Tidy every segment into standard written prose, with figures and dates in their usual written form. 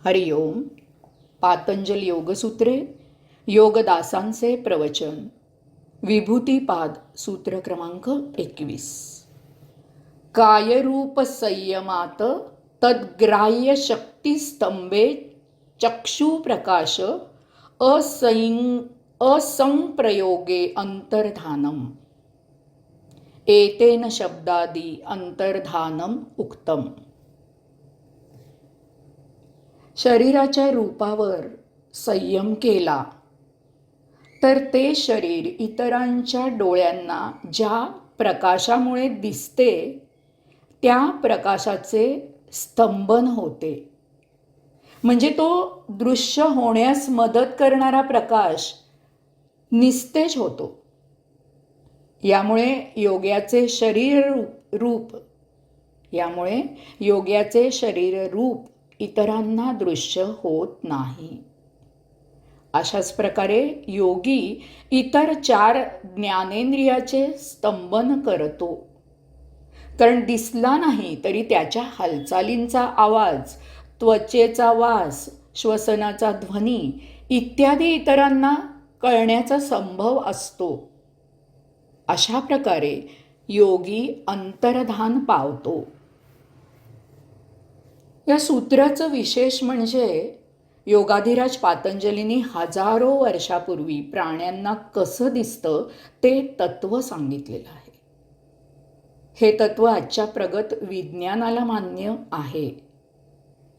हरिओम. पातंजल योगसूत्रे, योगदासांचे प्रवचन. विभूतिपाद सूत्र क्रमांक 21. कायरूप संयमात तद्ग्राह्य शक्तिस्तंभे चक्षुप्रकाश असंप्रयोगे अंतर्धानम. एतेन शब्दादी अंतर्धानम उक्तम. शरीराच्या रूपावर संयम केला तर ते शरीर इतरांच्या डोळ्यांना ज्या प्रकाशामुळे दिसते त्या प्रकाशाचे स्तंभन होते. म्हणजे तो दृश्य होण्यास मदत करणारा प्रकाश निस्तेज होतो. यामुळे योग्याचे शरीर रूप इतरांना दृश्य होत नाही. अशाच प्रकारे योगी इतर 4 ज्ञानेंद्रियाचे स्तंभन करतो. कारण दिसला नाही तरी त्याच्या हालचालींचा आवाज, त्वचेचा वास, श्वसनाचा ध्वनी इत्यादी इतरांना कळण्याचा संभव असतो. अशा प्रकारे योगी अंतर्धान पावतो. या सूत्राचं विशेष म्हणजे योगाधिराज पातंजलींनी हजारो वर्षापूर्वी प्राण्यांना कसं दिसतं ते तत्व सांगितलेलं आहे. हे तत्व आजच्या प्रगत विज्ञानाला मान्य आहे.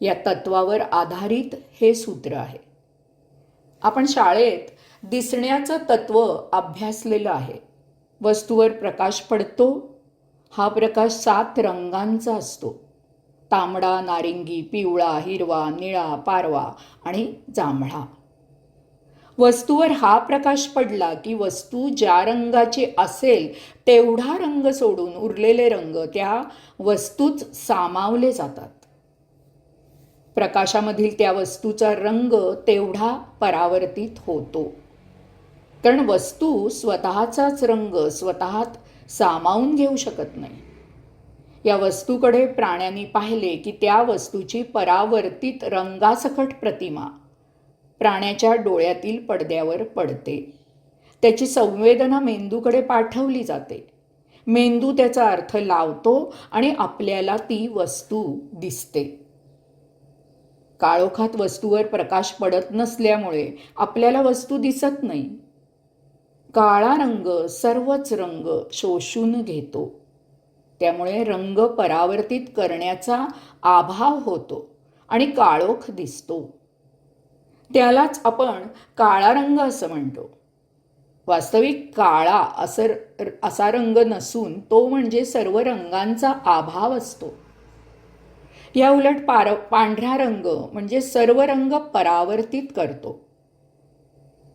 या तत्वावर आधारित हे सूत्र आहे. आपण शाळेत दिसण्याचं तत्व अभ्यासलेलं आहे. वस्तूवर प्रकाश पडतो. हा प्रकाश 7 रंगांचा असतो. तांबडा, नारिंगी, पिवळा, हिरवा, निळा, पारवा आणि जांभळा. वस्तूवर हा प्रकाश पडला की वस्तू ज्या रंगाची असेल तेवढा रंग सोडून उरलेले रंग त्या वस्तूत सामावले जातात. प्रकाशामधील त्या वस्तूचा रंग तेवढा परावर्तित होतो. कारण वस्तू स्वतःचाच रंग स्वतःत सामावून घेऊ शकत नाही. या वस्तूकडे प्राण्यांनी पाहिले की त्या वस्तूची परावर्तित रंगासकट प्रतिमा प्राण्याच्या डोळ्यातील पडद्यावर पडते. त्याची संवेदना मेंदूकडे पाठवली जाते. मेंदू त्याचा अर्थ लावतो आणि आपल्याला ती वस्तू दिसते. काळोखात वस्तूवर प्रकाश पडत नसल्यामुळे आपल्याला वस्तू दिसत नाही. काळा रंग सर्वच रंग शोषून घेतो. त्यामुळे रंग परावर्तित करण्याचा अभाव होतो आणि काळोख दिसतो. त्यालाच आपण काळा रंग असं म्हणतो. वास्तविक काळा असा रंग नसून तो म्हणजे सर्व रंगांचा अभाव असतो. या उलट पांढरा रंग म्हणजे सर्व रंग परावर्तित करतो.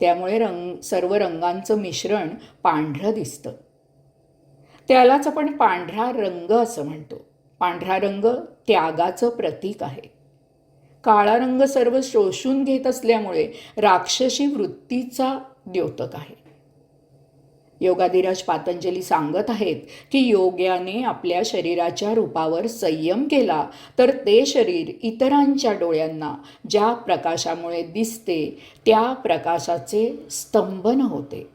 त्यामुळे सर्व रंगांचं मिश्रण पांढरं दिसतं. त्यालाच आपण पांढरा रंग असं म्हणतो. पांढरा रंग त्यागाचं प्रतीक आहे. काळा रंग सर्व शोषून घेत असल्यामुळे राक्षसी वृत्तीचा द्योतक आहे. योगाधिराज पातंजली सांगत आहेत की योग्याने आपल्या शरीराच्या रूपावर संयम केला तर ते शरीर इतरांच्या डोळ्यांना ज्या प्रकाशामुळे दिसते त्या प्रकाशाचे स्तंभन होते.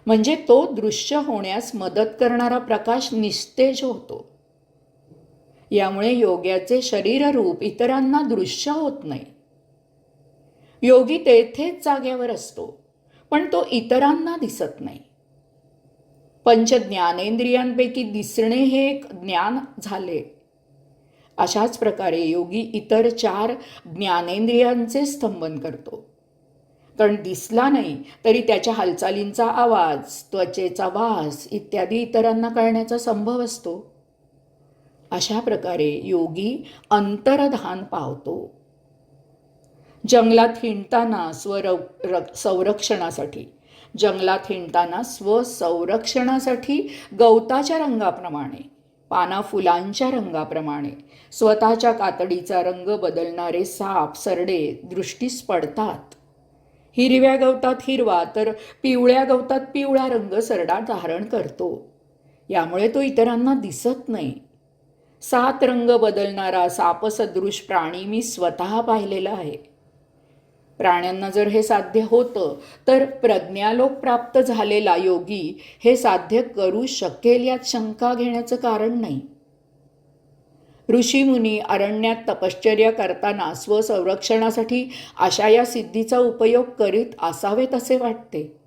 म्हणजे तो दृश्य होण्यास मदत करणारा प्रकाश निस्तेज होतो. यामुळे योग्याचे शरीररूप इतरांना दृश्य होत नाही. योगी तेथेच जाग्यावर असतो पण तो इतरांना दिसत नाही. 5 ज्ञानेंद्रियांपैकी दिसणे हे एक ज्ञान झाले. अशाच प्रकारे योगी इतर 4 ज्ञानेंद्रियांचे स्तंभन करतो. कारण दिसला नाही तरी त्याच्या हालचालींचा आवाज, त्वचेचा वास इत्यादी इतरांना कळण्याचा संभव असतो. अशा प्रकारे योगी अंतर्धान पावतो. जंगलात हिंडताना स्वसंरक्षणासाठी गवताच्या रंगाप्रमाणे, पाना फुलांच्या रंगाप्रमाणे स्वतःच्या कातडीचा रंग बदलणारे साप, सरडे दृष्टीस पडतात. हिरव्या गवतात हिरवा तर पिवळ्या गवतात पिवळा रंग सरडा धारण करतो. यामुळे तो इतरांना दिसत नाही. 7 रंग बदलणारा सापसदृश प्राणी मी स्वतः पाहिलेला आहे. प्राण्यांना जर हे साध्य होतं तर प्रज्ञालोक प्राप्त झालेला योगी हे साध्य करू शकेल यात शंका घेण्याचं कारण नाही. ऋषीमुनी अरण्यात तपश्चर्या करताना स्वसंरक्षणासाठी अशा या सिद्धीचा उपयोग करीत असावेत असे वाटते.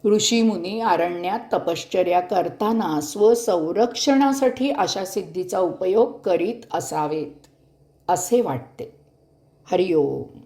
ऋषीमुनी अरण्यात तपश्चर्या करताना स्वसंरक्षणासाठी अशा सिद्धीचा उपयोग करीत असावेत असे वाटते. हरिओम.